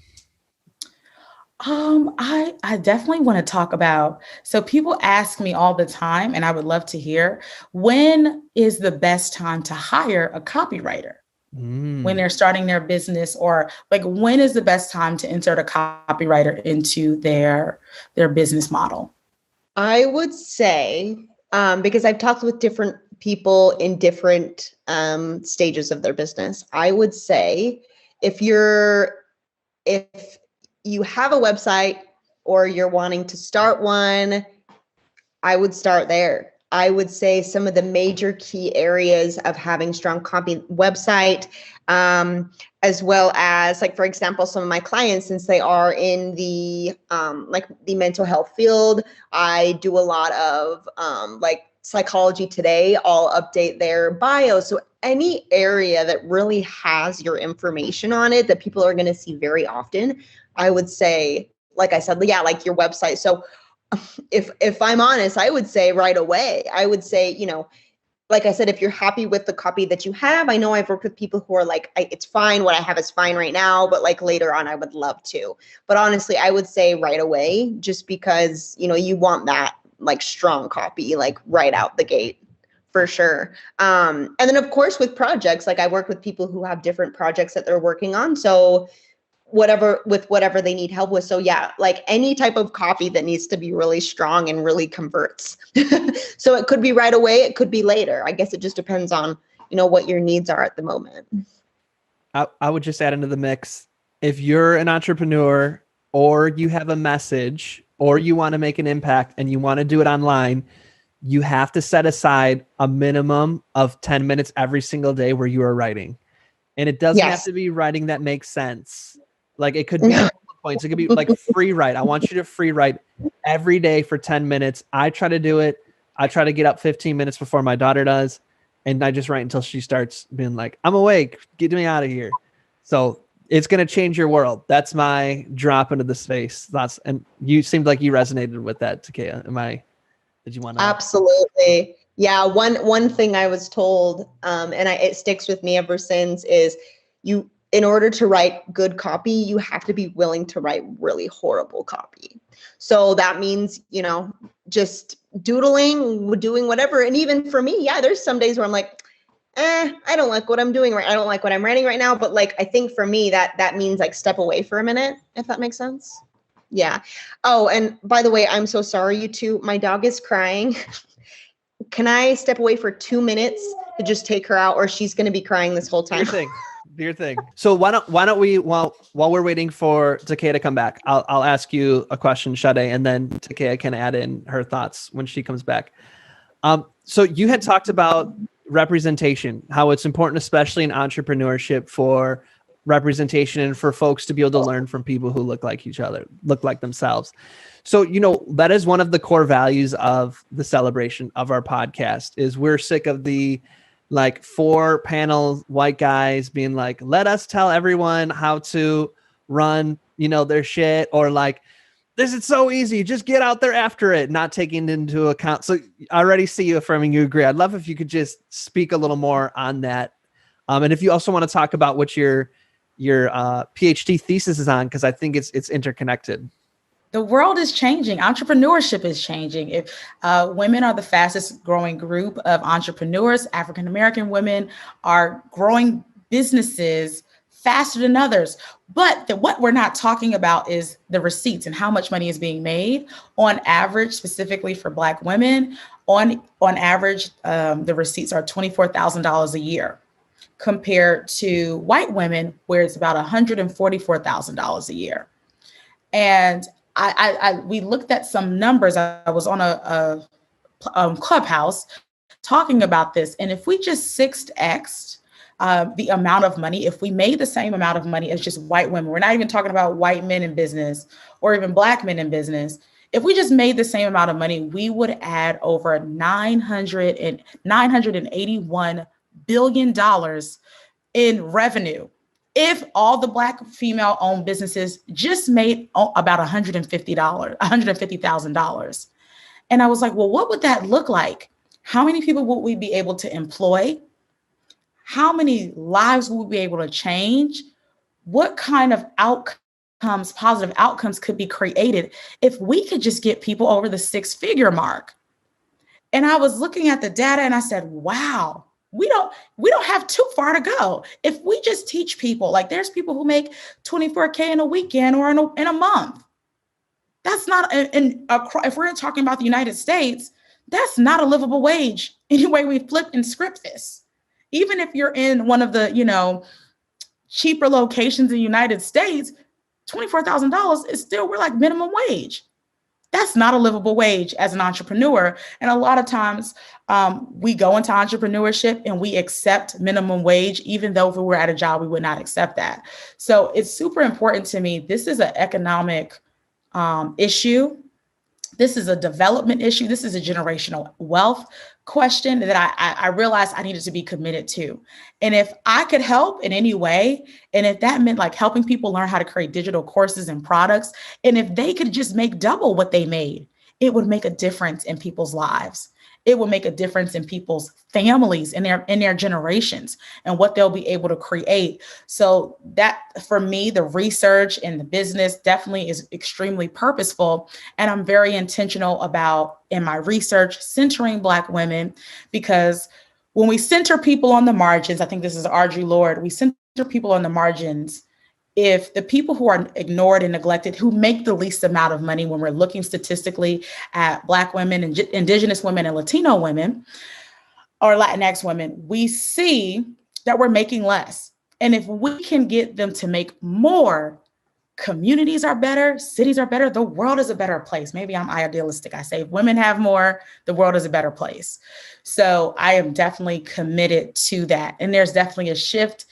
Speaker 2: I definitely want to talk about, so people ask me all the time, and I would love to hear, when is the best time to hire a copywriter? When they're starting their business, or like, when is the best time to insert a copywriter into their business model?
Speaker 3: I would say, because I've talked with different people in different stages of their business, I would say if you have a website or you're wanting to start one, I would start there. I would say some of the major key areas of having strong copy website, as well as, like, for example, some of my clients, since they are in the like the mental health field, I do a lot of like Psychology Today. I'll update their bio. So any area that really has your information on it that people are going to see very often, I would say, like I said, yeah, like your website. So if I'm honest, I would say right away, I would say, like I said, if you're happy with the copy that you have, I know I've worked with people who are like, it's fine. What I have is fine right now, but like later on, I would love to. But honestly, I would say right away, just because, you want that like strong copy, like right out the gate. For sure. And then of course, with projects, like I work with people who have different projects that they're working on. So whatever they need help with. So yeah, like any type of copy that needs to be really strong and really converts. So it could be right away. It could be later. I guess it just depends on, what your needs are at the moment.
Speaker 1: I would just add into the mix, if you're an entrepreneur or you have a message or you want to make an impact and you want to do it online, you have to set aside a minimum of 10 minutes every single day where you are writing. And it doesn't have to be writing that makes sense. Like it could be points. It could be like free write. I want you to free write every day for 10 minutes. I try to do it. I try to get up 15 minutes before my daughter does. And I just write until she starts being like, I'm awake. Get me out of here. So it's going to change your world. That's my drop into the space. And you seemed like you resonated with that, Takea. Did you want to?
Speaker 3: Absolutely. Yeah. One thing I was told, and it sticks with me ever since, is in order to write good copy, you have to be willing to write really horrible copy. So that means, just doodling, doing whatever. And even for me, yeah, there's some days where I'm like, I don't like what I'm doing right. I don't like what I'm writing right now. But like, I think for me, that means like step away for a minute, if that makes sense. Yeah. Oh, and by the way, I'm so sorry, you two. My dog is crying. Can I step away for 2 minutes to just take her out, or she's going to be crying this whole time?
Speaker 1: Do your thing. So why don't we, while we're waiting for Takea to come back, I'll ask you a question, Shadé, and then Takea can add in her thoughts when she comes back. So you had talked about representation, how it's important, especially in entrepreneurship, for representation and for folks to be able to learn from people who look like each other, look like themselves. So, that is one of the core values of the celebration of our podcast. Is we're sick of the 4-panel white guys being like, let us tell everyone how to run, their shit, or like, This is so easy. Just get out there after it, not taking into account. So I already see you affirming you agree. I'd love if you could just speak a little more on that. And if you also want to talk about what your PhD thesis is on, because I think it's interconnected.
Speaker 2: The world is changing. Entrepreneurship is changing. If women are the fastest growing group of entrepreneurs, African-American women are growing businesses faster than others. But what we're not talking about is the receipts and how much money is being made on average, specifically for Black women. On average, the receipts are $24,000 a year compared to white women, where it's about $144,000 a year. And we looked at some numbers. I was on a Clubhouse talking about this. And if we just 6x'd the amount of money, if we made the same amount of money as just white women, we're not even talking about white men in business or even Black men in business. If we just made the same amount of money, we would add over $981 billion in revenue. If all the Black female owned businesses just made about $150,000. And I was like, well, what would that look like? How many people would we be able to employ? How many lives would we be able to change? What kind of positive outcomes could be created if we could just get people over the 6-figure mark? And I was looking at the data and I said, wow, we don't have too far to go. If we just teach people, like there's people who make $24K in a weekend or in a month. That's not, if we're talking about the United States, that's not a livable wage any way we flip and script this. Even if you're in one of the, cheaper locations in the United States, $24,000 is still, we're like minimum wage. That's not a livable wage as an entrepreneur. And a lot of times we go into entrepreneurship and we accept minimum wage, even though if we were at a job, we would not accept that. So it's super important to me. This is an economic issue. This is a development issue. This is a generational wealth question that I realized I needed to be committed to. And if I could help in any way, and if that meant like helping people learn how to create digital courses and products, and if they could just make double what they made, it would make a difference in people's lives. It will make a difference in people's families and their generations and what they'll be able to create. So that, for me, the research and the business definitely is extremely purposeful. And I'm very intentional about, in my research, centering Black women, because when we center people on the margins, I think this is Audre Lorde, we center people on the margins. If the people who are ignored and neglected, who make the least amount of money when we're looking statistically at Black women and Indigenous women and Latino women or Latinx women, we see that we're making less. And if we can get them to make more, communities are better, cities are better, the world is a better place. Maybe I'm idealistic. I say if women have more, the world is a better place. So I am definitely committed to that. And there's definitely a shift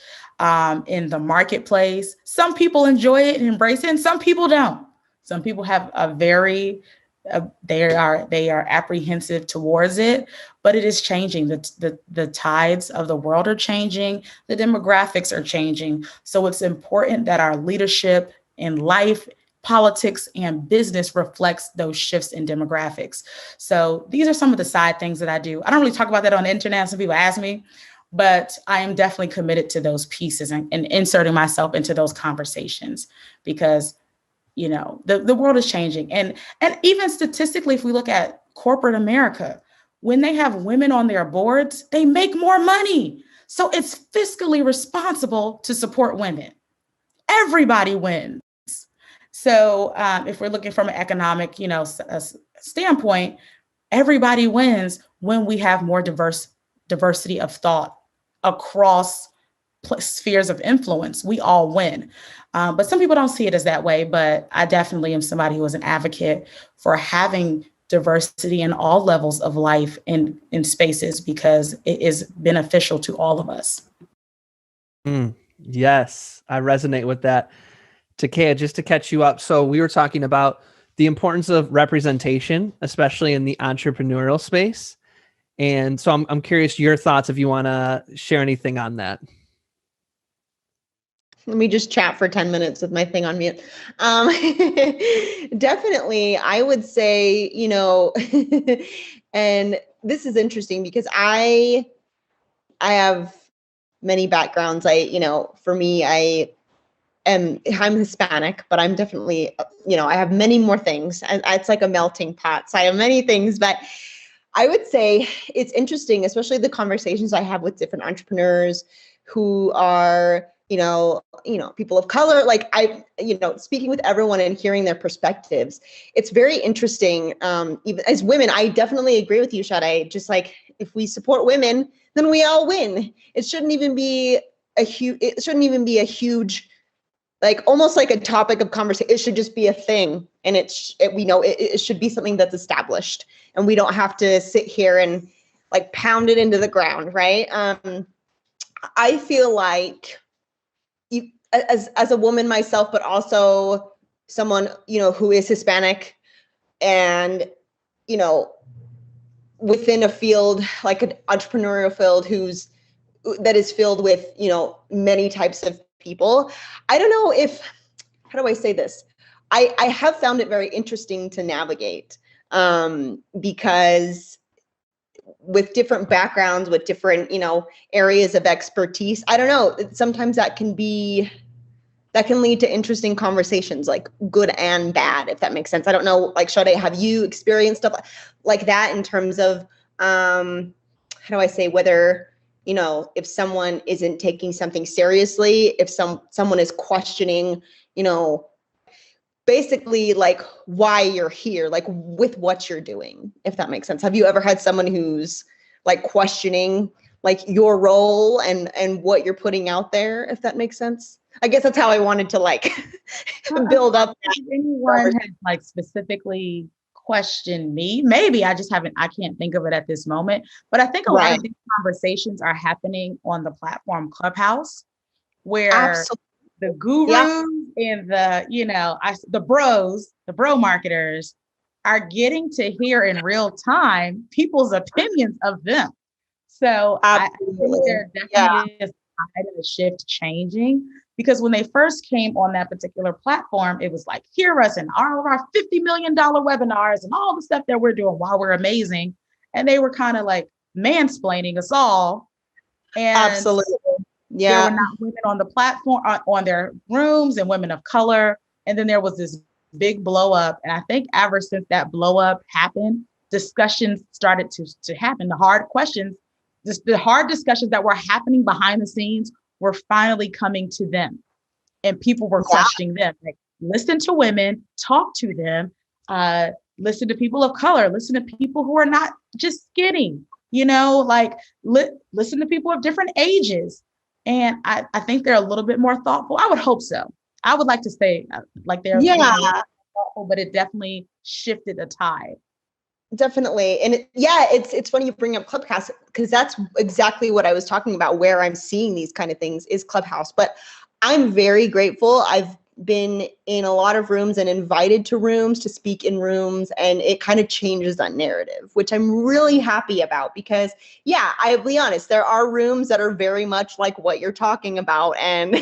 Speaker 2: in the marketplace. Some people enjoy it and embrace it, and some people don't. Some people have they are apprehensive towards it, but it is changing. The tides of the world are changing. The demographics are changing. So it's important that our leadership in life, politics, and business reflects those shifts in demographics. So these are some of the side things that I do. I don't really talk about that on the internet. Some people ask me, but I am definitely committed to those pieces and inserting myself into those conversations because, the world is changing. And even statistically, if we look at corporate America, when they have women on their boards, they make more money. So it's fiscally responsible to support women. Everybody wins. So if we're looking from an economic, standpoint, everybody wins when we have more diversity of thought across spheres of influence. We all win. But some people don't see it as that way. But I definitely am somebody who is an advocate for having diversity in all levels of life in spaces because it is beneficial to all of us.
Speaker 1: Yes, I resonate with that. Takea, just to catch you up. So we were talking about the importance of representation, especially in the entrepreneurial space. And so I'm curious your thoughts if you want to share anything on that.
Speaker 3: Let me just chat for 10 minutes with my thing on mute. Definitely, I would say, and this is interesting because I have many backgrounds. For me, I'm Hispanic, but I'm definitely, I have many more things. And it's like a melting pot. So I have many things, but I would say it's interesting, especially the conversations I have with different entrepreneurs who are, people of color. Like speaking with everyone and hearing their perspectives, it's very interesting. Even as women, I definitely agree with you, Shadé. Just like if we support women, then we all win. It shouldn't even be a huge, like almost like a topic of conversation. It should just be a thing, and it should be something that's established, and we don't have to sit here and like pound it into the ground, right? I feel like as a woman myself, but also someone, who is Hispanic and, within a field, like an entrepreneurial field that is filled with, many types of people. I don't know how do I say this? I have found it very interesting to navigate because with different backgrounds, with different, areas of expertise, I don't know, sometimes that can lead to interesting conversations, like good and bad, if that makes sense. I don't know, like Shadé, have you experienced stuff like that in terms of, how do I say, whether, if someone isn't taking something seriously, if someone is questioning, basically like why you're here, like with what you're doing, if that makes sense. Have you ever had someone who's like questioning like your role and what you're putting out there, if that makes sense? I guess that's how I wanted to like build up.
Speaker 2: If anyone has like specifically questioned me, maybe I can't think of it at this moment, but I think a lot of these conversations are happening on the platform Clubhouse, where
Speaker 3: Absolutely.
Speaker 2: the gurus and the bro marketers are getting to hear in real time people's opinions of them. So I think there definitely is a shift changing, because when they first came on that particular platform, it was like, hear us in all of our $50 million webinars and all the stuff that we're doing while we're amazing. And they were kind of like mansplaining us all. And
Speaker 3: absolutely. Yeah.
Speaker 2: There were not women on the platform, on their rooms, and women of color. And then there was this big blow up. And I think ever since that blow up happened, discussions started to happen. The hard questions, the hard discussions that were happening behind the scenes were finally coming to them. And people were questioning them. Like, listen to women, talk to them, listen to people of color, listen to people who are not just skinny, listen to people of different ages. And I think they're a little bit more thoughtful. I would hope so. I would like to say like they're thoughtful, but it definitely shifted the tide.
Speaker 3: Definitely. And it's funny you bring up Clubhouse, because that's exactly what I was talking about, where I'm seeing these kind of things is Clubhouse. But I'm very grateful. I've been in a lot of rooms and invited to rooms to speak in rooms, and it kind of changes that narrative, which I'm really happy about, because I'll be honest, there are rooms that are very much like what you're talking about. And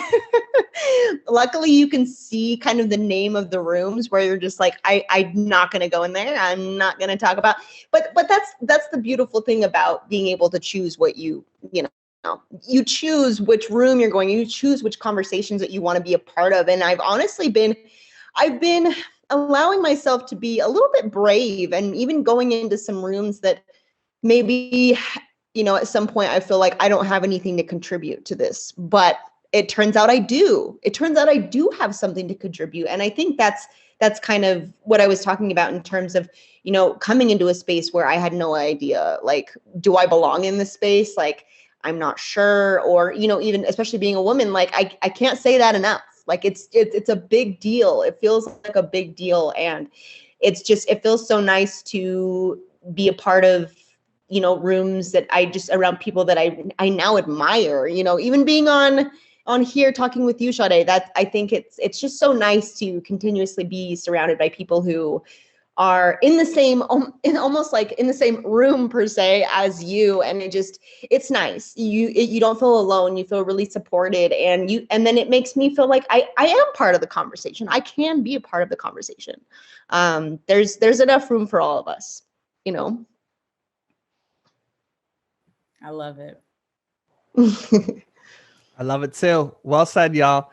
Speaker 3: luckily you can see kind of the name of the rooms where you're just like, I'm not going to go in there. I'm not going to talk about, but that's the beautiful thing about being able to choose what you choose which room you're going, you choose which conversations that you want to be a part of. And I've been allowing myself to be a little bit brave, and even going into some rooms that maybe, at some point I feel like I don't have anything to contribute to this, but it turns out I do. It turns out I do have something to contribute. And I think that's kind of what I was talking about in terms of, coming into a space where I had no idea, like, do I belong in this space? Like, I'm not sure, or, even especially being a woman, like I can't say that enough. Like it's a big deal. It feels like a big deal. And it feels so nice to be a part of, rooms that around people that I now admire, even being on here talking with you, Shadé, that I think it's just so nice to continuously be surrounded by people who are in the same, almost like in the same room per se as you. And it's nice. You don't feel alone. You feel really supported, and then it makes me feel like I am part of the conversation. I can be a part of the conversation. There's enough room for all of us, you know?
Speaker 2: I love it.
Speaker 1: I love it too. Well said, y'all.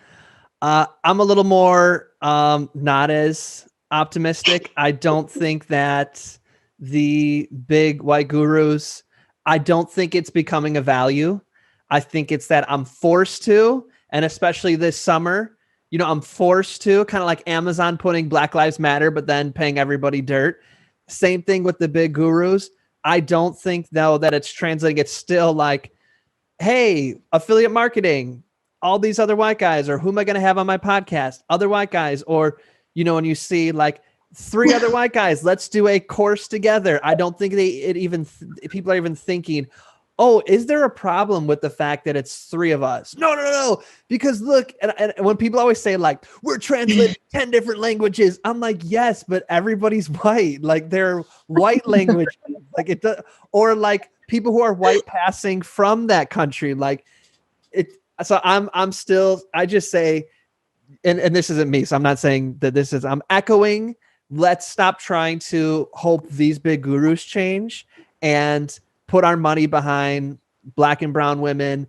Speaker 1: I'm a little more not as optimistic. I don't think that the big white gurus, I don't think it's becoming a value. I think it's that I'm forced to, and especially this summer, you know, I'm forced to, kind of like Amazon putting Black Lives Matter, but then paying everybody dirt. Same thing with the big gurus. I don't think, though, that it's translating. It's still like, hey, affiliate marketing, all these other white guys, or who am I going to have on my podcast? Other white guys, or, you know, when you see like 3 other white guys, let's do a course together. I don't think people are even thinking, oh, is there a problem with the fact that it's 3 of us? No. Because look, and when people always say like, we're translating 10 different languages, I'm like, yes, but everybody's white. Like they're white language. Like it does, or like people who are white passing from that country. Like it. So I just say, and this isn't me, so I'm not saying that this is, I'm echoing, let's stop trying to hope these big gurus change and put our money behind Black and brown women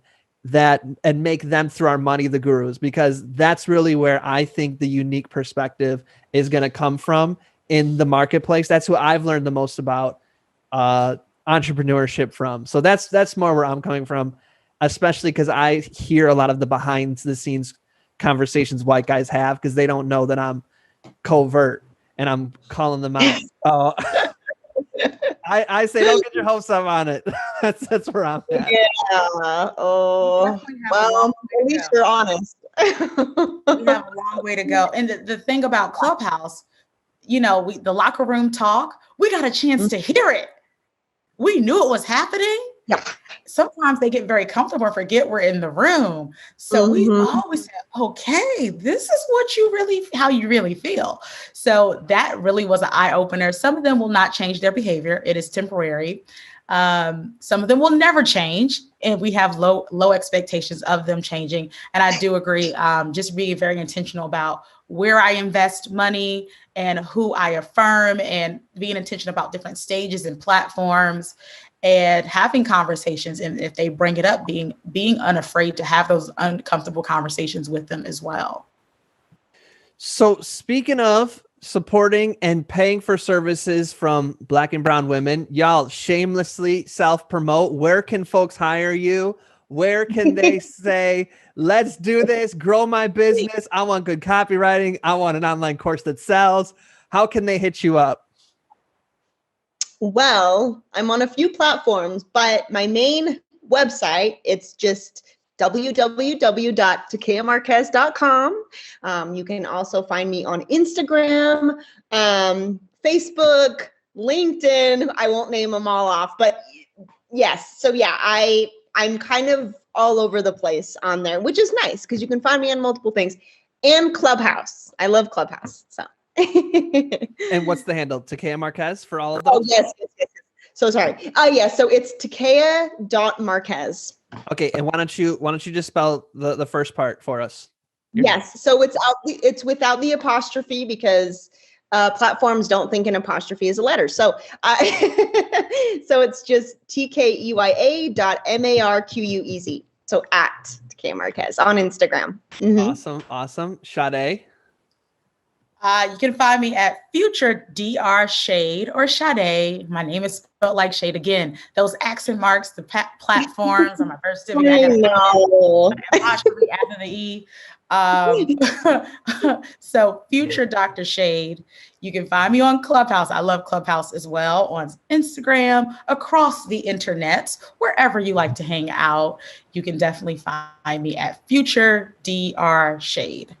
Speaker 1: and make them through our money the gurus, because that's really where I think the unique perspective is going to come from in the marketplace. That's who I've learned the most about entrepreneurship from. So that's more where I'm coming from, especially because I hear a lot of the behind the scenes conversations white guys have, because they don't know that I'm covert and I'm calling them out. I say, don't get your hopes up on it. That's where I'm at.
Speaker 3: Yeah. Oh, well, at least you're honest.
Speaker 2: We have a long way to go. And the thing about Clubhouse, you know, the locker room talk, we got a chance to hear it. We knew it was happening.
Speaker 3: Yeah.
Speaker 2: Sometimes they get very comfortable and forget we're in the room. So we always said, okay, this is how you really feel. So that really was an eye opener. Some of them will not change their behavior. It is temporary. Some of them will never change, and we have low expectations of them changing. And I do agree, just being very intentional about where I invest money and who I affirm, and being intentional about different stages and platforms, and having conversations. And if they bring it up, being unafraid to have those uncomfortable conversations with them as well.
Speaker 1: So speaking of supporting and paying for services from Black and brown women, y'all shamelessly self-promote. Where can folks hire you? Where can they say, let's do this, grow my business. I want good copywriting. I want an online course that sells. How can they hit you up?
Speaker 3: Well, I'm on a few platforms, but my main website, it's just www.takeamarquez.com. You can also find me on Instagram, Facebook, LinkedIn. I won't name them all off, but yes. So yeah, I'm kind of all over the place on there, which is nice because you can find me on multiple things. And Clubhouse. I love Clubhouse. So.
Speaker 1: And what's the handle? Takea Marquez for all of those?
Speaker 3: Oh, yes. So sorry. So it's takea.marquez.
Speaker 1: Okay, and why don't you just spell the first part for us?
Speaker 3: Yes, so it's without the apostrophe, because platforms don't think an apostrophe is a letter. So so it's just TKEYA.MARQUEZ. So at Takea Marquez on Instagram.
Speaker 1: Awesome. Shadé.
Speaker 2: You can find me at Future Dr. Shade or Shadé. My name is spelled like shade. Again, those accent marks, the platforms on my birth certificate. Apostrophe after the E. So Future Dr. Shade. You can find me on Clubhouse. I love Clubhouse as well, on Instagram, across the internet, wherever you like to hang out. You can definitely find me at Future Dr. Shade.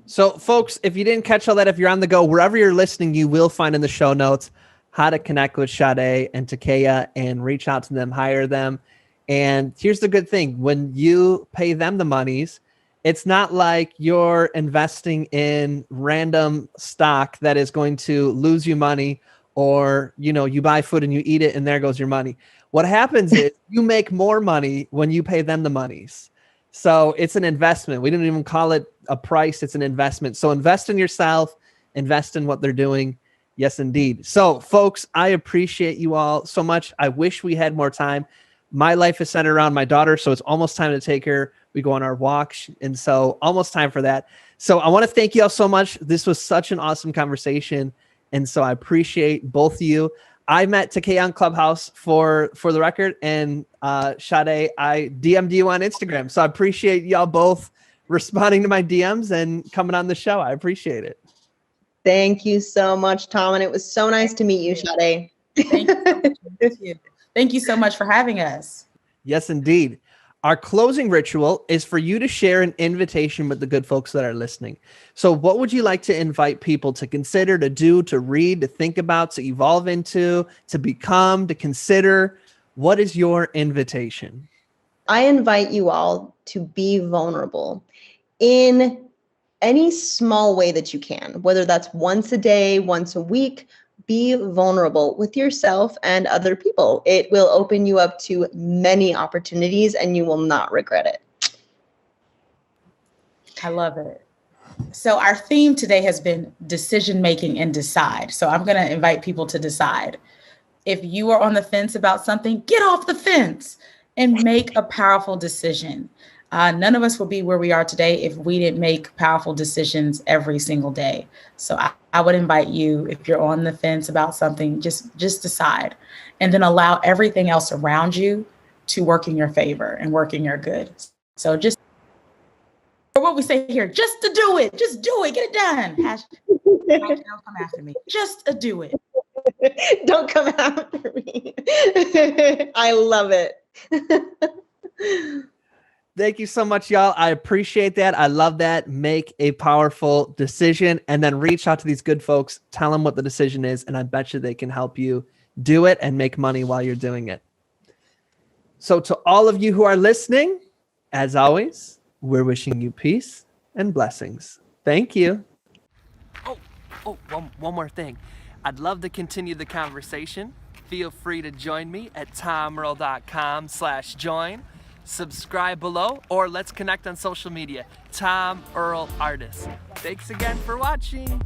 Speaker 1: So folks, if you didn't catch all that, if you're on the go, wherever you're listening, you will find in the show notes how to connect with Shadé and Takea and reach out to them, hire them. And here's the good thing. When you pay them the monies It's not like you're investing in random stock that is going to lose you money, or, you buy food and you eat it and there goes your money. What happens is you make more money when you pay them the monies. So it's an investment. We didn't even call it a price. It's an investment. So invest in yourself, invest in what they're doing. Yes, indeed. So folks, I appreciate you all so much. I wish we had more time. My life is centered around my daughter, so it's almost time to take her. We go on our walks, and so almost time for that. So I want to thank you all so much. This was such an awesome conversation, and so I appreciate both of you. I met Takei on Clubhouse for the record, and Shadé, I DM'd you on Instagram. So I appreciate y'all both responding to my DMs and coming on the show. I appreciate it.
Speaker 3: Thank you so much, Tom. And it was so nice to meet you, Shadé.
Speaker 2: Thank you. Thank you so much for having us.
Speaker 1: Yes, indeed. Our closing ritual is for you to share an invitation with the good folks that are listening. So what would you like to invite people to consider, to do, to read, to think about, to evolve into, to become, to consider? What is your invitation?
Speaker 3: I invite you all to be vulnerable in any small way that you can, whether that's once a day, once a week. Be vulnerable with yourself and other people. It will open you up to many opportunities and you will not regret it.
Speaker 2: I love it. So our theme today has been decision making and decide. So I'm going to invite people to decide. If you are on the fence about something, get off the fence and make a powerful decision. None of us would be where we are today if we didn't make powerful decisions every single day. So I would invite you, if you're on the fence about something, just decide, and then allow everything else around you to work in your favor and work in your good. So just, or what we say here, just to do it, get it done. Don't come after me. Just to do it.
Speaker 3: Don't come after me. I love it.
Speaker 1: Thank you so much, y'all. I appreciate that. I love that. Make a powerful decision and then reach out to these good folks. Tell them what the decision is, and I bet you they can help you do it and make money while you're doing it. So to all of you who are listening, as always, we're wishing you peace and blessings. Thank you. One more thing. I'd love to continue the conversation. Feel free to join me at tomearl.com/join. Subscribe below, or let's connect on social media. Tom Earl Artist. Thanks again for watching.